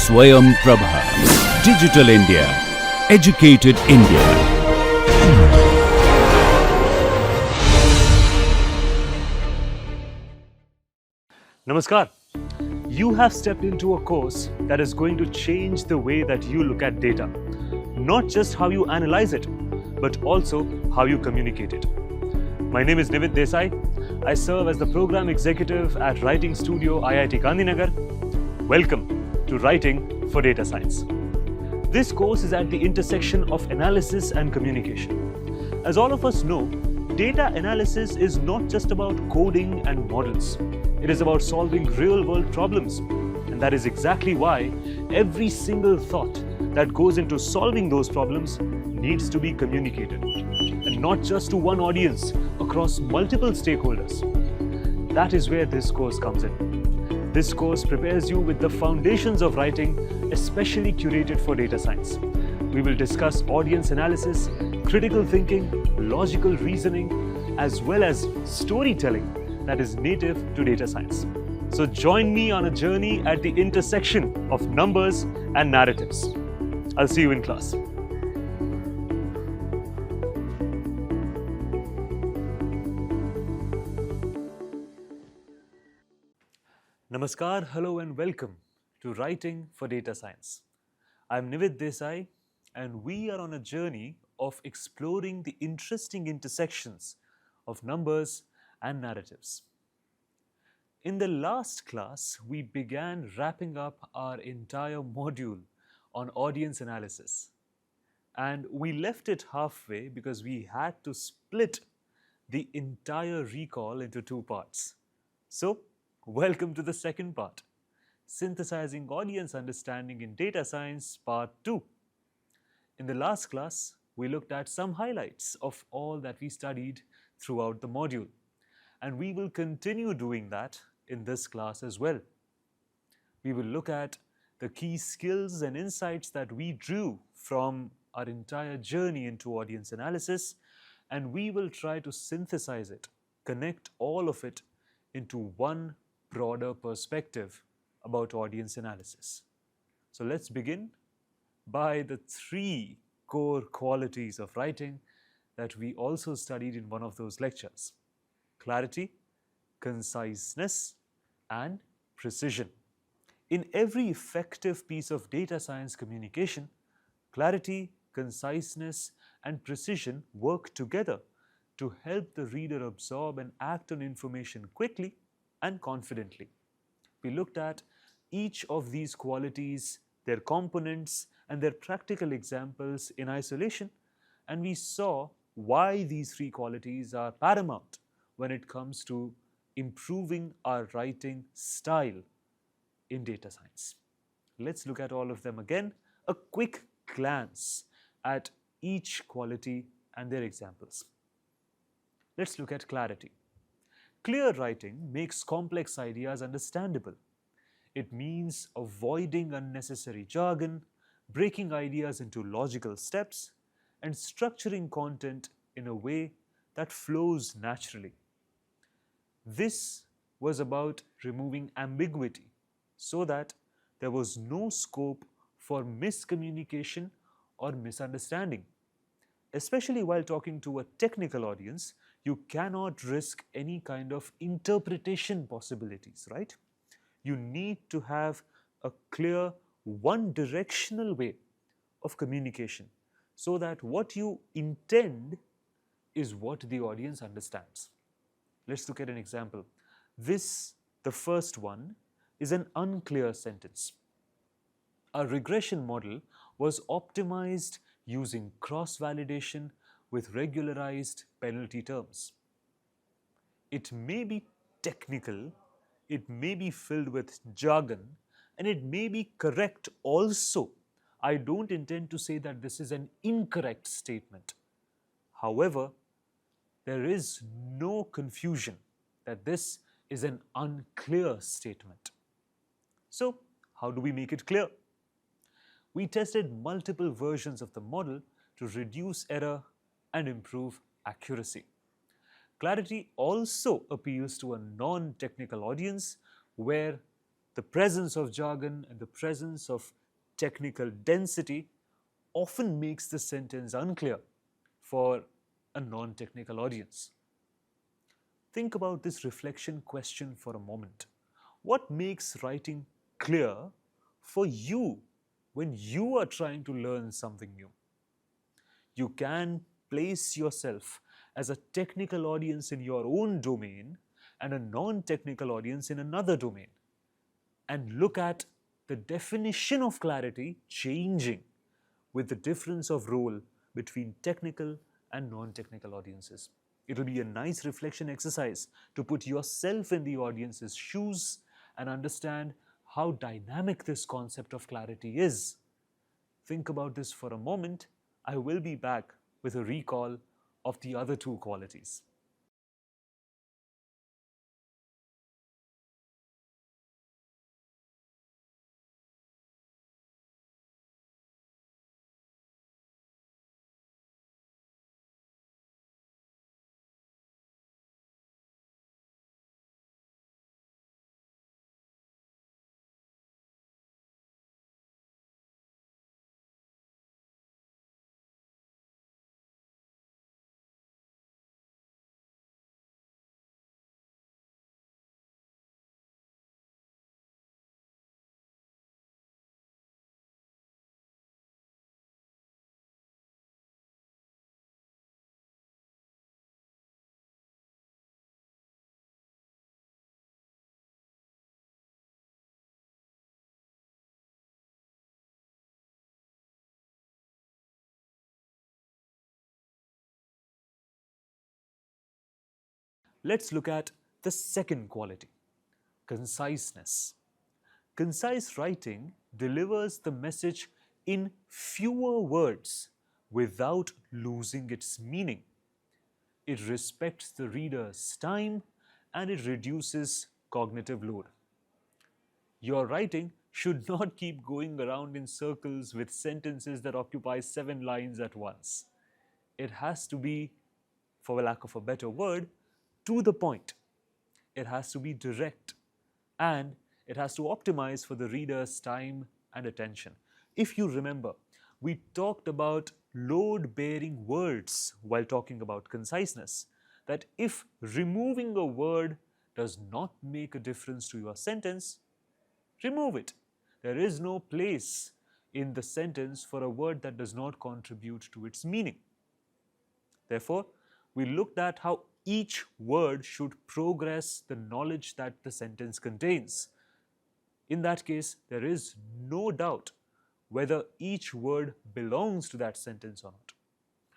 Swayam Prabha. Digital India. Educated India. Namaskar. You have stepped into a course that is going to change the way that you look at data. Not just how you analyze it, but also how you communicate it. My name is Nivid Desai. I serve as the Program Executive at Writing Studio IIT Gandhinagar. Welcome to Writing for Data Science. This course is at the intersection of analysis and communication. As all of us know, data analysis is not just about coding and models. It is about solving real-world problems. And that is exactly why every single thought that goes into solving those problems needs to be communicated. And not just to one audience, across multiple stakeholders. That is where this course comes in. This course prepares you with the foundations of writing, especially curated for data science. We will discuss audience analysis, critical thinking, logical reasoning, as well as storytelling that is native to data science. So join me on a journey at the intersection of numbers and narratives. I'll see you in class. Namaskar, hello and welcome to Writing for Data Science. I'm Nivid Desai and we are on a journey of exploring the interesting intersections of numbers and narratives. In the last class, we began wrapping up our entire module on audience analysis. And we left it halfway because we had to split the entire recall into two parts. So, welcome to the second part, Synthesizing Audience Understanding in Data Science, Part 2. In the last class, we looked at some highlights of all that we studied throughout the module. And we will continue doing that in this class as well. We will look at the key skills and insights that we drew from our entire journey into audience analysis, and we will try to synthesize it, connect all of it into one broader perspective about audience analysis. So let's begin by the three core qualities of writing that we also studied in one of those lectures: clarity, conciseness, and precision. In every effective piece of data science communication, clarity, conciseness, and precision work together to help the reader absorb and act on information quickly and confidently. We looked at each of these qualities, their components, and their practical examples in isolation, and we saw why these three qualities are paramount when it comes to improving our writing style in data science. Let's look at all of them again. A quick glance at each quality and their examples. Let's look at clarity. Clear writing makes complex ideas understandable. It means avoiding unnecessary jargon, breaking ideas into logical steps, and structuring content in a way that flows naturally. This was about removing ambiguity so that there was no scope for miscommunication or misunderstanding. Especially while talking to a technical audience, you cannot risk any kind of interpretation possibilities, right? You need to have a clear, one-directional way of communication so that what you intend is what the audience understands. Let's look at an example. The first one, is an unclear sentence. A regression model was optimized using cross-validation with regularized penalty terms. It may be technical, it may be filled with jargon, and it may be correct also. I don't intend to say that this is an incorrect statement. However, there is no confusion that this is an unclear statement. So, how do we make it clear? We tested multiple versions of the model to reduce error and improve accuracy. Clarity also appeals to a non-technical audience where The presence of jargon and the presence of technical density often makes the sentence unclear for a non-technical audience. Think about this reflection question for a moment. What makes writing clear for you when you are trying to learn something new? You can place yourself as a technical audience in your own domain and a non-technical audience in another domain, and look at the definition of clarity changing with the difference of role between technical and non-technical audiences. It will be a nice reflection exercise to put yourself in the audience's shoes and understand how dynamic this concept of clarity is. Think about this for a moment. I will be back with a recall of the other two qualities. Let's look at the second quality, conciseness. Concise writing delivers the message in fewer words without losing its meaning. It respects the reader's time and it reduces cognitive load. Your writing should not keep going around in circles with sentences that occupy 7 lines at once. It has to be, for lack of a better word, to the point. It has to be direct, and it has to optimize for the reader's time and attention. If you remember, we talked about load-bearing words while talking about conciseness, that if removing a word does not make a difference to your sentence, remove it. There is no place in the sentence for a word that does not contribute to its meaning. Therefore, we looked at how each word should progress the knowledge that the sentence contains. In that case, there is no doubt whether each word belongs to that sentence or not.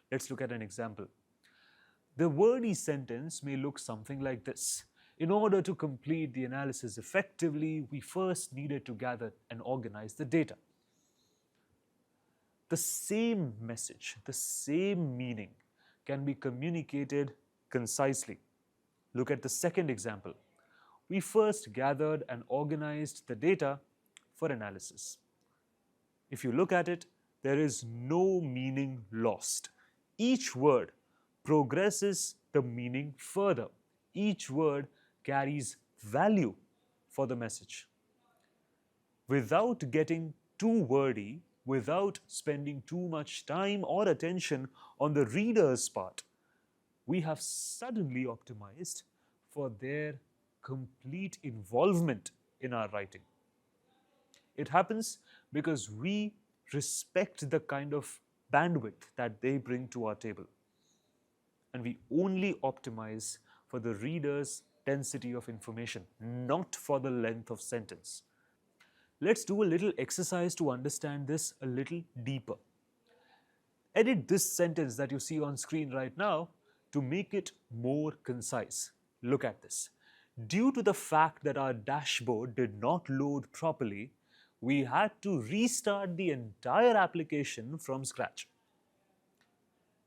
Let's look at an example. The wordy sentence may look something like this. In order to complete the analysis effectively, we first needed to gather and organize the data. The same message, the same meaning can be communicated concisely. Look at the second example. We first gathered and organized the data for analysis. If you look at it, there is no meaning lost. Each word progresses the meaning further. Each word carries value for the message. Without getting too wordy, without spending too much time or attention on the reader's part, we have suddenly optimized for their complete involvement in our writing. It happens because we respect the kind of bandwidth that they bring to our table. And we only optimize for the reader's density of information, not for the length of sentence. Let's do a little exercise to understand this a little deeper. Edit this sentence that you see on screen right now to make it more concise. Look at this. Due to the fact that our dashboard did not load properly, we had to restart the entire application from scratch.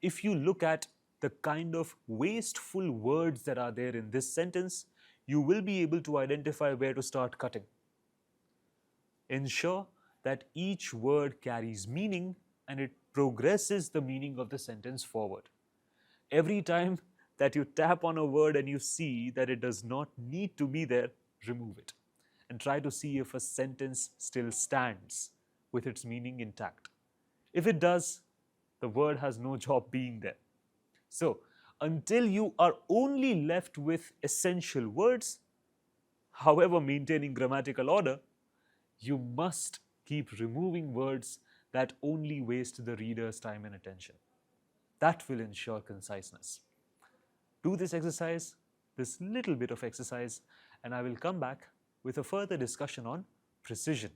If you look at the kind of wasteful words that are there in this sentence, you will be able to identify where to start cutting. Ensure that each word carries meaning and it progresses the meaning of the sentence forward. Every time that you tap on a word and you see that it does not need to be there, remove it. and try to see if a sentence still stands with its meaning intact. If it does, the word has no job being there. So, until you are only left with essential words, however maintaining grammatical order, you must keep removing words that only waste the reader's time and attention. That will ensure conciseness. Do this exercise, this little bit of exercise, and I will come back with a further discussion on precision.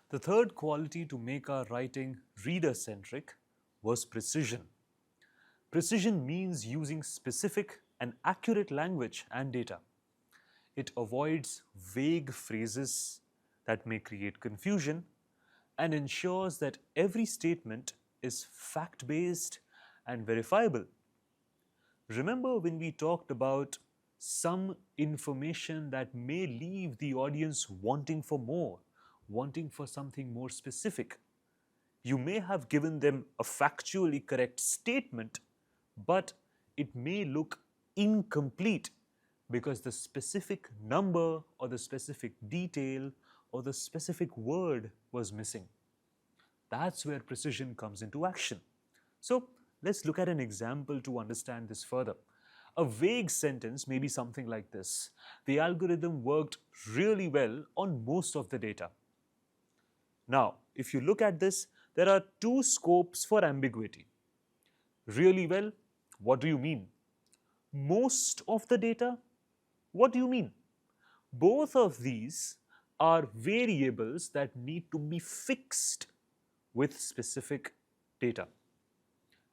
The third quality to make our writing reader-centric was precision. Precision means using specific and accurate language and data. It avoids vague phrases that may create confusion and ensures that every statement is fact-based and verifiable. Remember when we talked about some information that may leave the audience wanting for more, wanting for something more specific? You may have given them a factually correct statement, but it may look incomplete because the specific number or the specific detail or the specific word was missing. That's where precision comes into action. So let's look at an example to understand this further. A vague sentence may be something like this: the algorithm worked really well on most of the data. Now, if you look at this, there are two scopes for ambiguity. Really well, what do you mean? Most of the data, what do you mean? Both of these are variables that need to be fixed with specific data.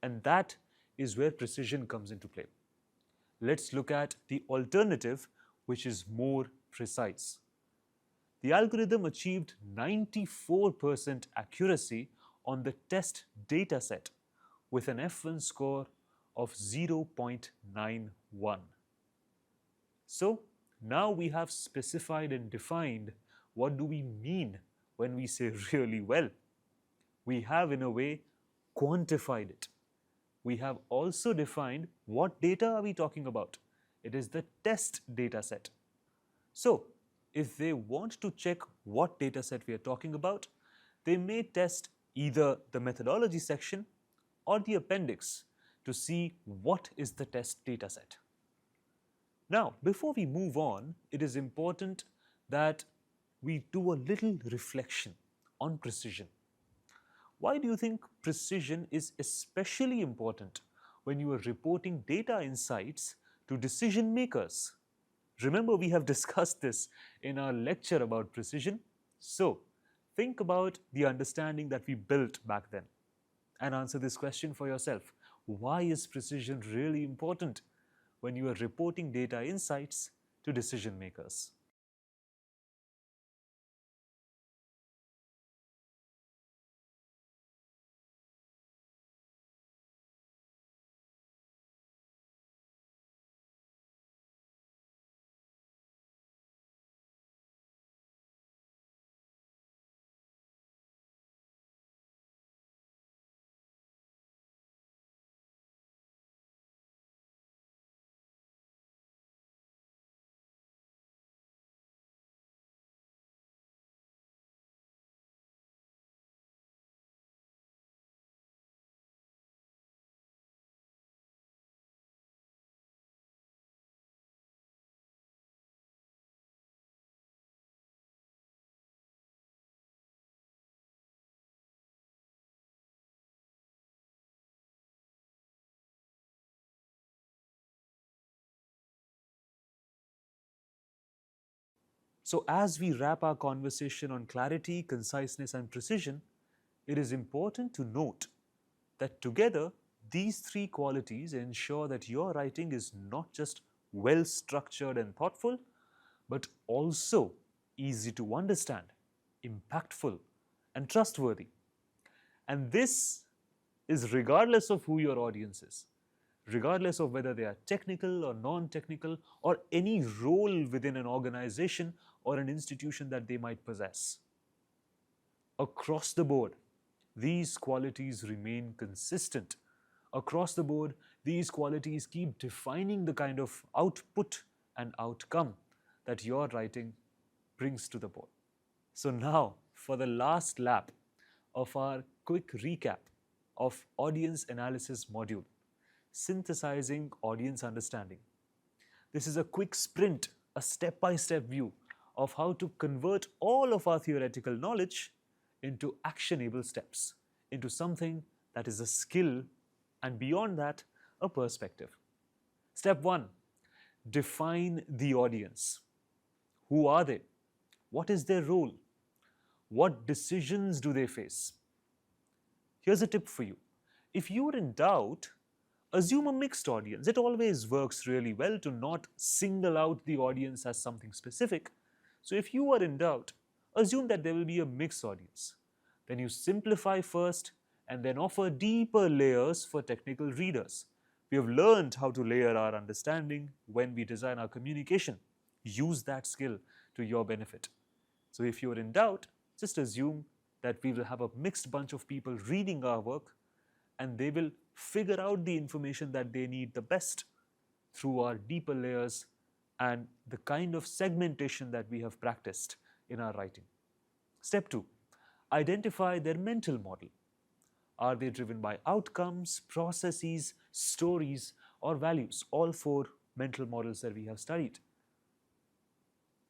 And that is where precision comes into play. Let's look at the alternative, which is more precise. The algorithm achieved 94% accuracy on the test dataset with an F1 score of 0.91. So now we have specified and defined what do we mean when we say really well. We have in a way quantified it. We have also defined what data are we talking about. It is the test dataset. So if they want to check what dataset we are talking about, they may test either the methodology section or the appendix to see what is the test dataset. Now, before we move on, it is important that we do a little reflection on precision. Why do you think precision is especially important when you are reporting data insights to decision makers? Remember, we have discussed this in our lecture about precision. So, think about the understanding that we built back then and answer this question for yourself. Why is precision really important when you are reporting data insights to decision makers? So, as we wrap our conversation on clarity, conciseness, and precision, it is important to note that together, these three qualities ensure that your writing is not just well structured and thoughtful, but also easy to understand, impactful, and trustworthy. And this is regardless of who your audience is, regardless of whether they are technical or non technical, or any role within an organization or an institution that they might possess. Across the board, these qualities remain consistent. Across the board, these qualities keep defining the kind of output and outcome that your writing brings to the board. So, now for the last lap of our quick recap of audience analysis module, synthesizing audience understanding. This is a quick sprint, a step by step view of how to convert all of our theoretical knowledge into actionable steps, into something that is a skill, and beyond that, a perspective. Step 1, define the audience. Who are they? What is their role? What decisions do they face? Here's a tip for you. If you are in doubt, assume a mixed audience. It always works really well to not single out the audience as something specific. So if you are in doubt, assume that there will be a mixed audience. Then you simplify first and then offer deeper layers for technical readers. We have learned how to layer our understanding when we design our communication. Use that skill to your benefit. So if you're in doubt, just assume that we will have a mixed bunch of people reading our work, and they will figure out the information that they need the best through our deeper layers and the kind of segmentation that we have practiced in our writing. Step 2, identify their mental model. Are they driven by outcomes, processes, stories, or values? All 4 mental models that we have studied.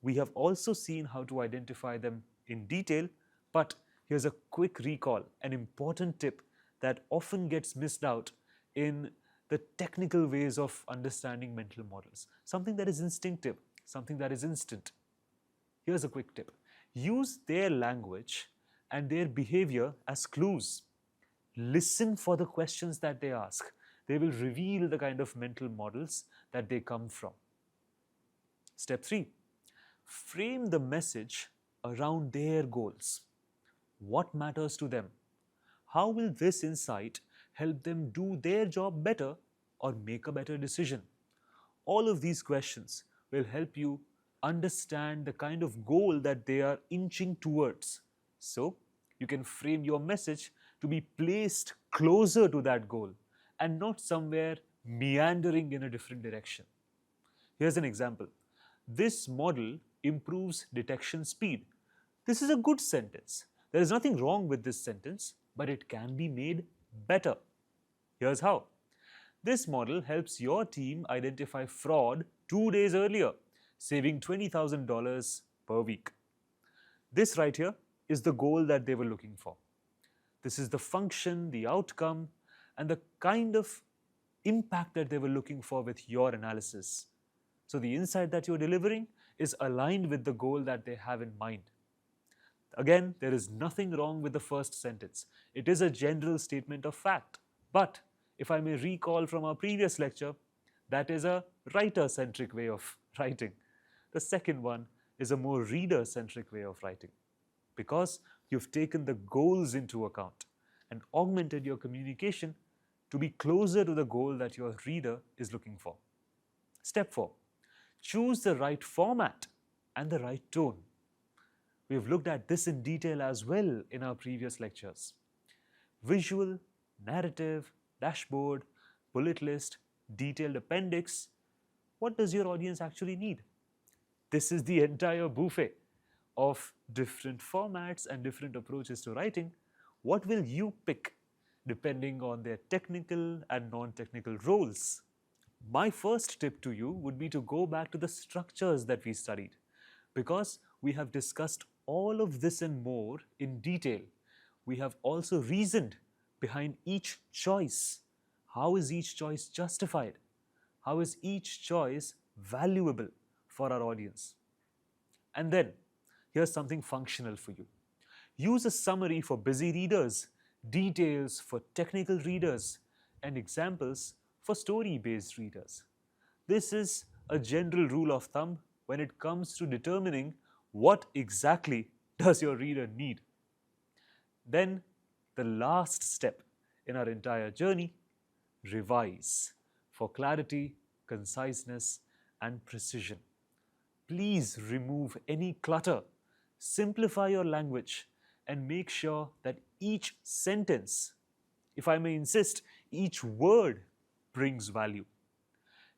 We have also seen how to identify them in detail, but here's a quick recall, an important tip that often gets missed out in the technical ways of understanding mental models. Something that is instinctive, something that is instant. Here's a quick tip. Use their language and their behavior as clues. Listen for the questions that they ask. They will reveal the kind of mental models that they come from. Step 3, frame the message around their goals. What matters to them? How will this insight help them do their job better or make a better decision? All of these questions will help you understand the kind of goal that they are inching towards. So, you can frame your message to be placed closer to that goal and not somewhere meandering in a different direction. Here's an example. This model improves detection speed. This is a good sentence. There is nothing wrong with this sentence, but it can be made better. Here's how. This model helps your team identify fraud 2 days earlier, saving $20,000 per week. This right here is the goal that they were looking for. This is the function, the outcome, and the kind of impact that they were looking for with your analysis. So the insight that you're delivering is aligned with the goal that they have in mind. Again, there is nothing wrong with the first sentence. It is a general statement of fact. But if I may recall from our previous lecture, that is a writer-centric way of writing. The second one is a more reader-centric way of writing, because you've taken the goals into account and augmented your communication to be closer to the goal that your reader is looking for. Step 4, choose the right format and the right tone. We've looked at this in detail as well in our previous lectures. Visual, narrative, dashboard, bullet list, detailed appendix. What does your audience actually need? This is the entire buffet of different formats and different approaches to writing. What will you pick depending on their technical and non-technical roles? My first tip to you would be to go back to the structures that we studied, because we have discussed all of this and more in detail. We have also reasoned behind each choice. How is each choice justified? How is each choice valuable for our audience? And then, here's something functional for you. Use a summary for busy readers, details for technical readers, and examples for story-based readers. This is a general rule of thumb when it comes to determining what exactly does your reader need. Then, the last step in our entire journey, revise for clarity, conciseness, and precision. Please remove any clutter, simplify your language, and make sure that each sentence, if I may insist, each word brings value.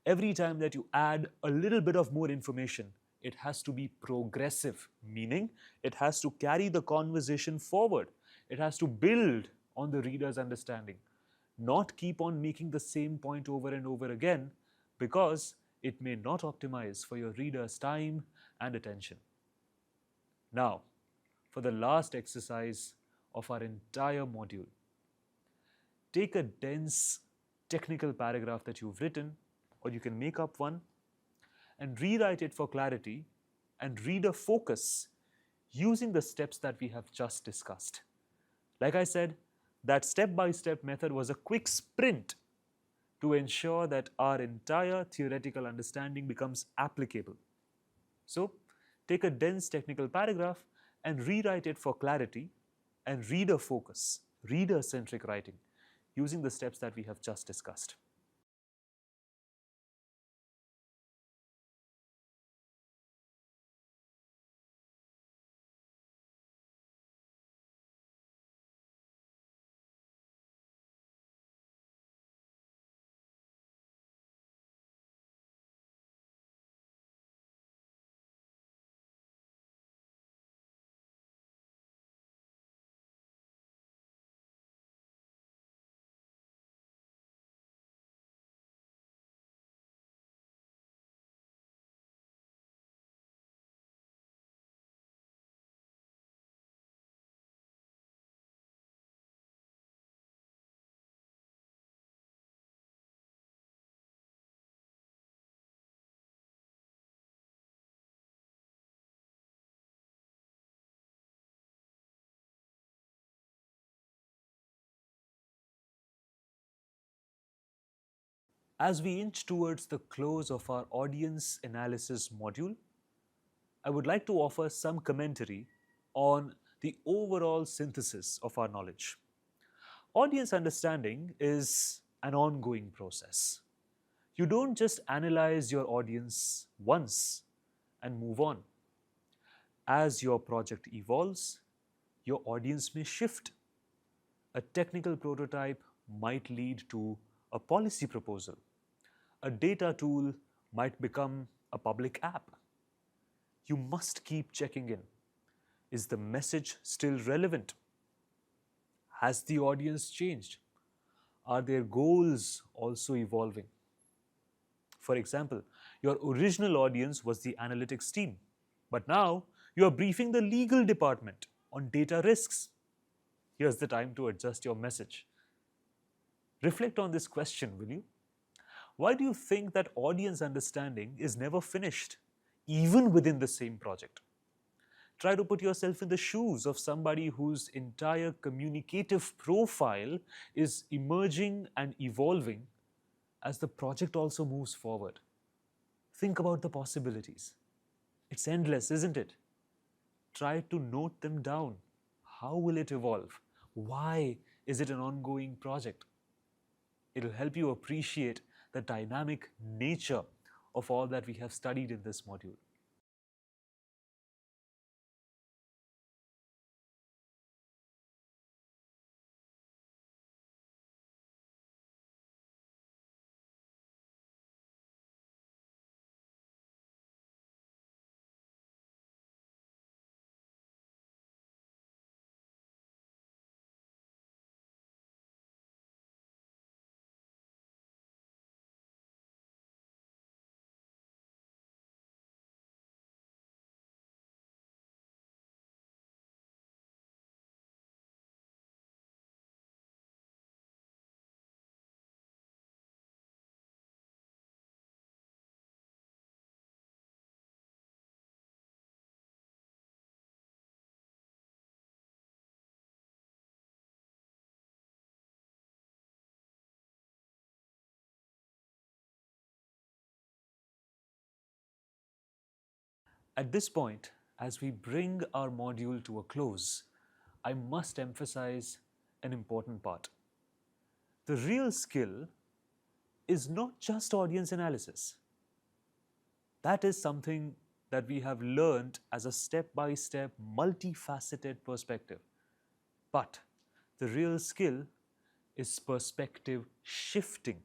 Every time that you add a little bit of more information, it has to be progressive, meaning it has to carry the conversation forward. It has to build on the reader's understanding, not keep on making the same point over and over again because it may not optimize for your reader's time and attention. Now, for the last exercise of our entire module, take a dense technical paragraph that you've written, or you can make up one, and rewrite it for clarity and reader focus using the steps that we have just discussed. Like I said, that step-by-step method was a quick sprint to ensure that our entire theoretical understanding becomes applicable. So, take a dense technical paragraph and rewrite it for clarity and reader focus, reader-centric writing, using the steps that we have just discussed. As we inch towards the close of our audience analysis module, I would like to offer some commentary on the overall synthesis of our knowledge. Audience understanding is an ongoing process. You don't just analyze your audience once and move on. As your project evolves, your audience may shift. A technical prototype might lead to a policy proposal. A data tool might become a public app. You must keep checking in. Is the message still relevant? Has the audience changed? Are their goals also evolving? For example, your original audience was the analytics team, but now you are briefing the legal department on data risks. Here's the time to adjust your message. Reflect on this question, will you? Why do you think that audience understanding is never finished, even within the same project? Try to put yourself in the shoes of somebody whose entire communicative profile is emerging and evolving as the project also moves forward. Think about the possibilities. It's endless, isn't it? Try to note them down. How will it evolve? Why is it an ongoing project? It'll help you appreciate the dynamic nature of all that we have studied in this module. At this point, as we bring our module to a close, I must emphasize an important part. The real skill is not just audience analysis. That is something that we have learned as a step-by-step, multifaceted perspective. But the real skill is perspective shifting.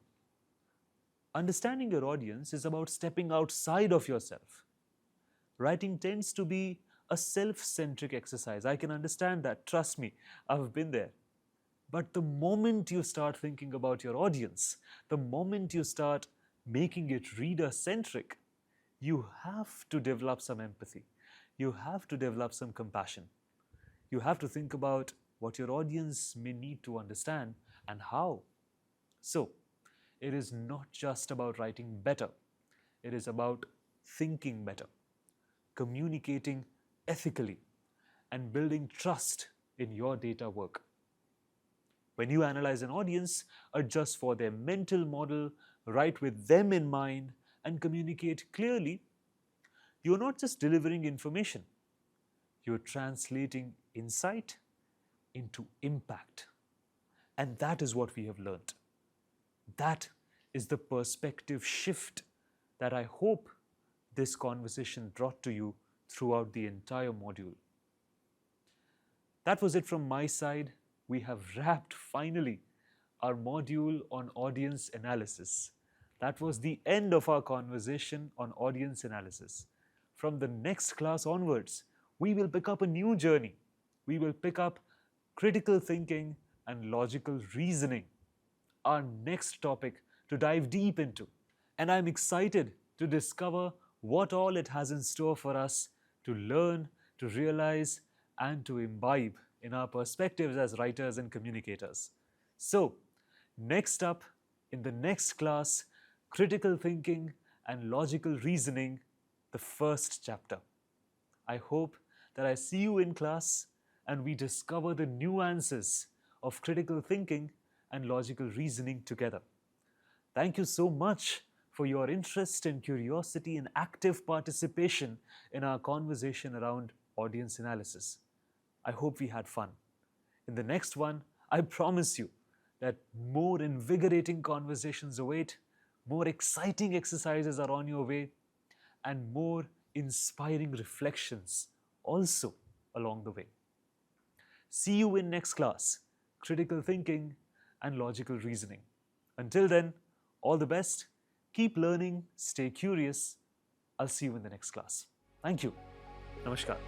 Understanding your audience is about stepping outside of yourself. Writing tends to be a self-centric exercise. I can understand that. Trust me, I've been there. But the moment you start thinking about your audience, the moment you start making it reader-centric, you have to develop some empathy. You have to develop some compassion. You have to think about what your audience may need to understand and how. So, it is not just about writing better. It is about thinking better, communicating ethically, and building trust in your data work. When you analyze an audience, adjust for their mental model, write with them in mind, and communicate clearly, you're not just delivering information, you're translating insight into impact. And that is what we have learned. That is the perspective shift that I hope this conversation brought to you throughout the entire module. That was it from my side. We have wrapped finally our module on audience analysis. That was the end of our conversation on audience analysis. From the next class onwards, we will pick up a new journey. We will pick up critical thinking and logical reasoning, our next topic to dive deep into. And I'm excited to discover what all it has in store for us to learn, to realize, and to imbibe in our perspectives as writers and communicators. So, next up, in the next class, critical thinking and logical reasoning, the first chapter. I hope that I see you in class and we discover the nuances of critical thinking and logical reasoning together. Thank you so much for your interest and curiosity and active participation in our conversation around audience analysis. I hope we had fun. In the next one, I promise you that more invigorating conversations await, more exciting exercises are on your way, and more inspiring reflections also along the way. See you in next class, critical thinking and logical reasoning. Until then, all the best, keep learning, stay curious. I'll see you in the next class. Thank you. Namaskar.